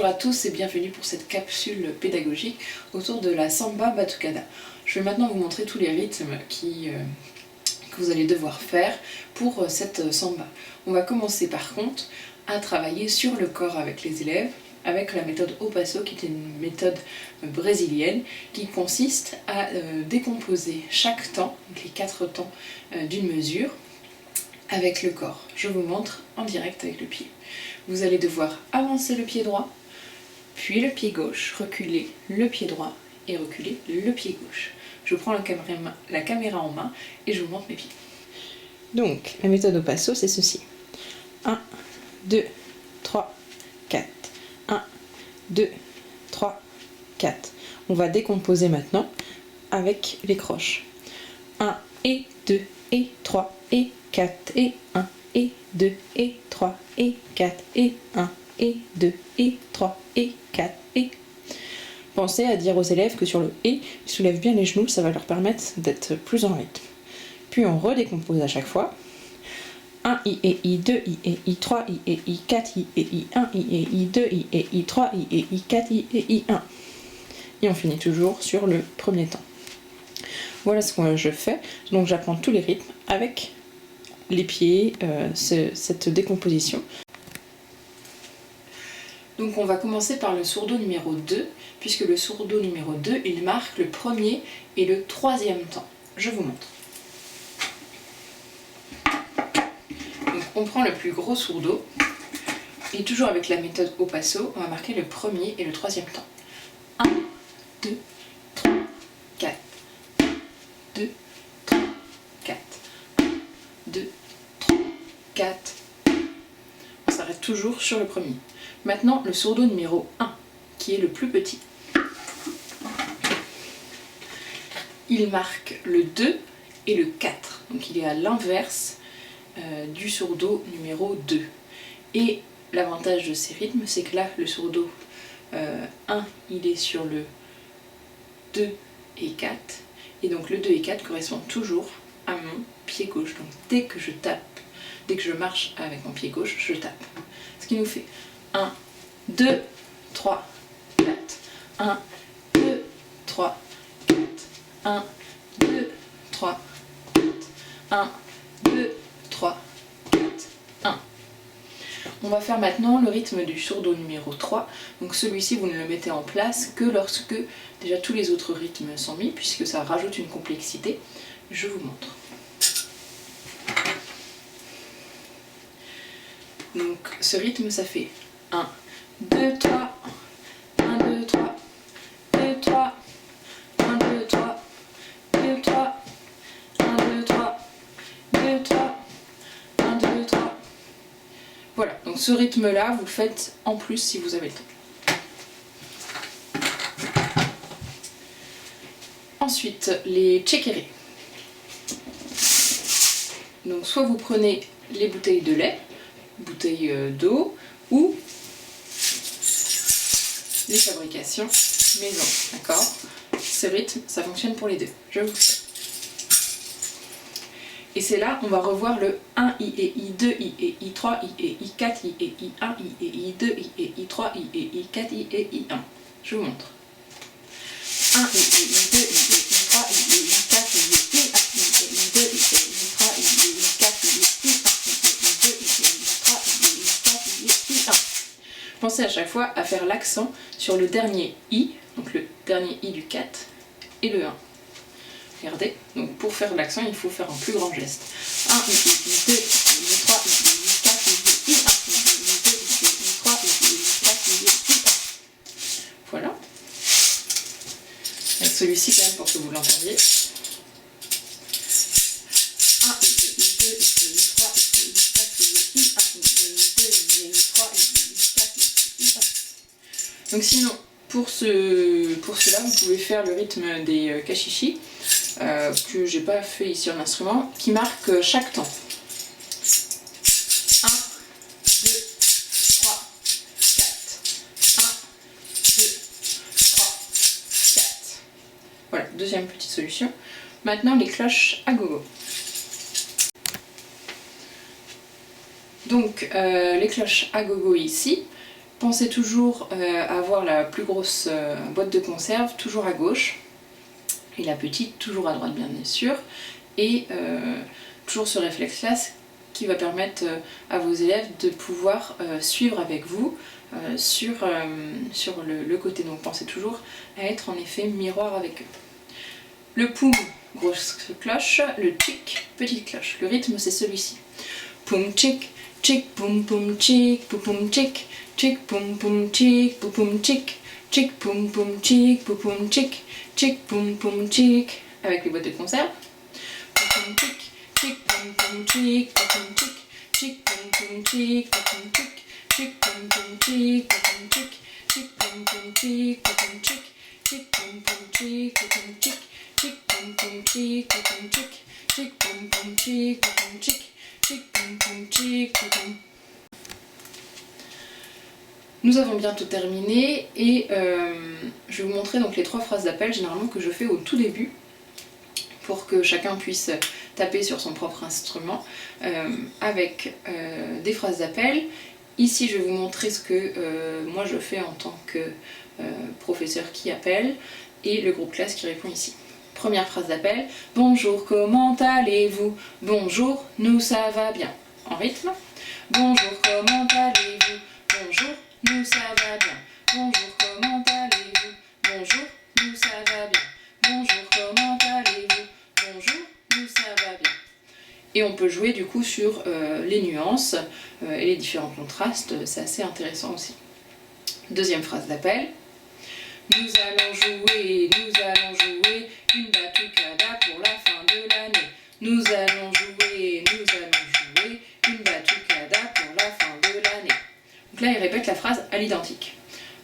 Bonjour à tous et bienvenue pour cette capsule pédagogique autour de la samba batucada. Je vais maintenant vous montrer tous les rythmes que vous allez devoir faire pour cette samba. On va commencer par contre à travailler sur le corps avec les élèves, avec la méthode au passo qui est une méthode brésilienne qui consiste à décomposer chaque temps, donc les 4 temps d'une mesure, avec le corps. Je vous montre en direct avec le pied. Vous allez devoir avancer le pied droit, puis le pied gauche, reculer le pied droit et reculer le pied gauche. Je prends la caméra en main et je vous montre mes pieds. Donc, la méthode au passo, c'est ceci. 1, 2, 3, 4. 1, 2, 3, 4. On va décomposer maintenant avec les croches. 1 et 2 et 3 et 4 et 1 et 2 et 3 et 4 et 1 et 2 et 3 et 4 et... Pensez à dire aux élèves que sur le « et », ils soulèvent bien les genoux, ça va leur permettre d'être plus en rythme. Puis on redécompose à chaque fois. 1 I et I, 2 I et I, 3 I et I, 4 I et I, 1 I et I, 2 I et I, 3 I et I, 4 I et I, 1. Et on finit toujours sur le premier temps. Voilà ce que je fais. Donc j'apprends tous les rythmes avec les pieds, cette décomposition. Donc on va commencer par le sourdo numéro 2, puisque le sourdo numéro 2, il marque le premier et le troisième temps. Je vous montre. Donc on prend le plus gros sourdo, et toujours avec la méthode au passo, on va marquer le premier et le troisième temps. 1, 2, 3, 4, 2, 3, 4, 1, 2, 3, 4. On s'arrête toujours sur le premier. Maintenant, le sourdo numéro 1, qui est le plus petit. Il marque le 2 et le 4. Donc il est à l'inverse du sourdo numéro 2. Et l'avantage de ces rythmes, c'est que là, le sourdo 1, il est sur le 2 et 4. Et donc le 2 et 4 correspondent toujours à mon pied gauche. Donc dès que je tape, dès que je marche avec mon pied gauche, je tape. Ce qui nous fait 1, 2, 3, 4. 1, 2, 3, 4. 1, 2, 3, 4. 1, 2, 3, 4, 1. On va faire maintenant le rythme du sourdo numéro 3. Donc celui-ci, vous ne le mettez en place que lorsque déjà tous les autres rythmes sont mis, puisque ça rajoute une complexité. Je vous montre. Donc ce rythme, ça fait 1, 2, 3, 1, 2, 3, 2, 3, 1, 2, 3, 2, 3, 1, 2, 3, 2, 3, 1, 2, 3. Voilà, donc ce rythme-là, vous le faites en plus si vous avez le temps. Ensuite, les tchékérés. Donc soit vous prenez les bouteilles de lait, bouteilles d'eau, ou les fabrications maison, d'accord? Ce rythme, ça fonctionne pour les deux. Je vous fais. Et c'est là, on va revoir le 1 I et I, 2 I et I, 3 I et I, 4 I et I, 1 I et I, 2 I et I, 3 I et I, 4 I et I, 1. Je vous montre. 1 I et I, 2 I et I, 3 I et I, 4 I et I, 1 I et I, 2 I et I, 3 I et I, 4 I et I, 1 I et I, 2 I et I, 3 I et I, 4 I et I, 1. Pensez à chaque fois à faire l'accent sur le dernier I, donc le dernier I du 4 et le 1. Regardez, donc pour faire l'accent, il faut faire un plus grand geste. 1 I et I, 2 I et I, 3 I et I, 4 I et I, 1 I et I, 2 I et I, 3 I et I, 4 I et I, 1. Voilà. Avec celui-ci quand même pour que vous l'entendiez. 1 I et I, 2 I et I, 3 I et I, 4 I et I, 1 I et I, 2 I et I, 3 I et I, 4 I et I, 1. Donc sinon, pour cela, vous pouvez faire le rythme des cachichis, que j'ai pas fait ici en instrument, qui marque chaque temps. 1, 2, 3, 4. 1, 2, 3, 4. Voilà, deuxième petite solution. Maintenant, les cloches à gogo. Donc, les cloches à gogo ici, Pensez toujours à avoir la plus grosse boîte de conserve toujours à gauche et la petite toujours à droite bien sûr, et toujours ce réflexe-là qui va permettre à vos élèves de pouvoir suivre avec vous sur le côté. Donc pensez toujours à être en effet miroir avec eux. Le poum, grosse cloche, le tchic, petite cloche. Le rythme c'est celui-ci. Poum tchic, tchic poum poum tchic, poum poum tchic, tchic poum poum tchic, poum poum tchic, tchic poum poum tchic, poum poum tchic, tchic poum poum tchic, avec les boîtes de conserve. Poum poum tchic, tchic poum poum tchic, poum poum tchic, tchic poum poum tchic, poum poum tchic, tchic poum poum tchic, poum poum tchic, tchic poum poum tchic, poum poum tchic, tchic poum poum tchic, poum poum tchic, tchic poum poum tchic, poum poum tchic, tchic poum poum tchic, poum poum tchic, tchic poum poum tchic, poum poum. Nous avons bientôt terminé et je vais vous montrer donc les 3 phrases d'appel généralement que je fais au tout début pour que chacun puisse taper sur son propre instrument avec des phrases d'appel. Ici je vais vous montrer ce que moi je fais en tant que professeur qui appelle et le groupe classe qui répond ici. Première phrase d'appel, bonjour, comment allez-vous? Bonjour, nous ça va bien. En rythme. Bonjour, comment allez-vous? Bonjour, nous ça va bien. Bonjour, comment allez-vous? Bonjour, nous ça va bien. Bonjour, comment allez-vous? Bonjour, nous ça va bien. Et on peut jouer du coup sur les nuances et les différents contrastes, c'est assez intéressant aussi. Deuxième phrase d'appel. Nous allons jouer une batucada pour la fin de l'année. Nous allons jouer une batucada pour la fin de l'année. Donc là, il répète la phrase à l'identique.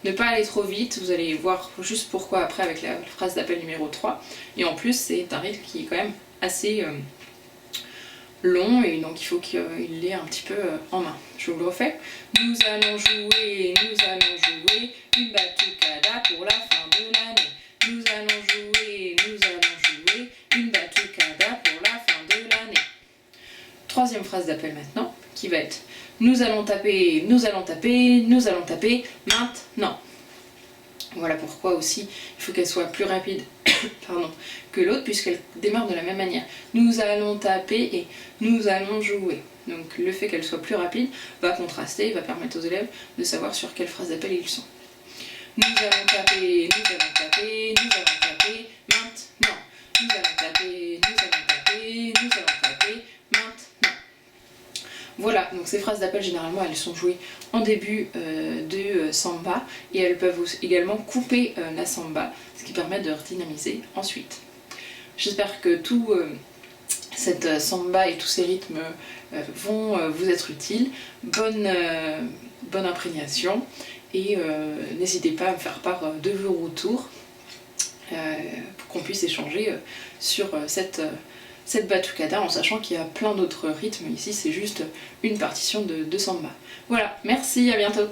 Ne pas aller trop vite, vous allez voir juste pourquoi après avec la phrase d'appel numéro 3. Et en plus, c'est un rythme qui est quand même assez long et donc il faut qu'il l'ait un petit peu en main. Je vous le refais. Nous allons jouer une batucada pour la fin de l'année. Nous allons jouer une batucada pour la fin de l'année. Troisième phrase d'appel maintenant, qui va être nous allons taper maintenant. Voilà pourquoi aussi il faut qu'elle soit plus rapide pardon, que l'autre puisqu'elle démarre de la même manière. Nous allons taper et nous allons jouer. Donc le fait qu'elle soit plus rapide va contraster, va permettre aux élèves de savoir sur quelle phrase d'appel ils sont. Nous allons taper maintenant. Nous allons taper maintenant. Voilà, donc ces phrases d'appel généralement elles sont jouées en début de samba et elles peuvent également couper la samba, ce qui permet de redynamiser ensuite. J'espère que tout cette samba et tous ces rythmes vont vous être utiles. Bonne imprégnation et n'hésitez pas à me faire part de vos retours pour qu'on puisse échanger sur cette batucada en sachant qu'il y a plein d'autres rythmes ici, c'est juste une partition de samba. Voilà, merci, à bientôt.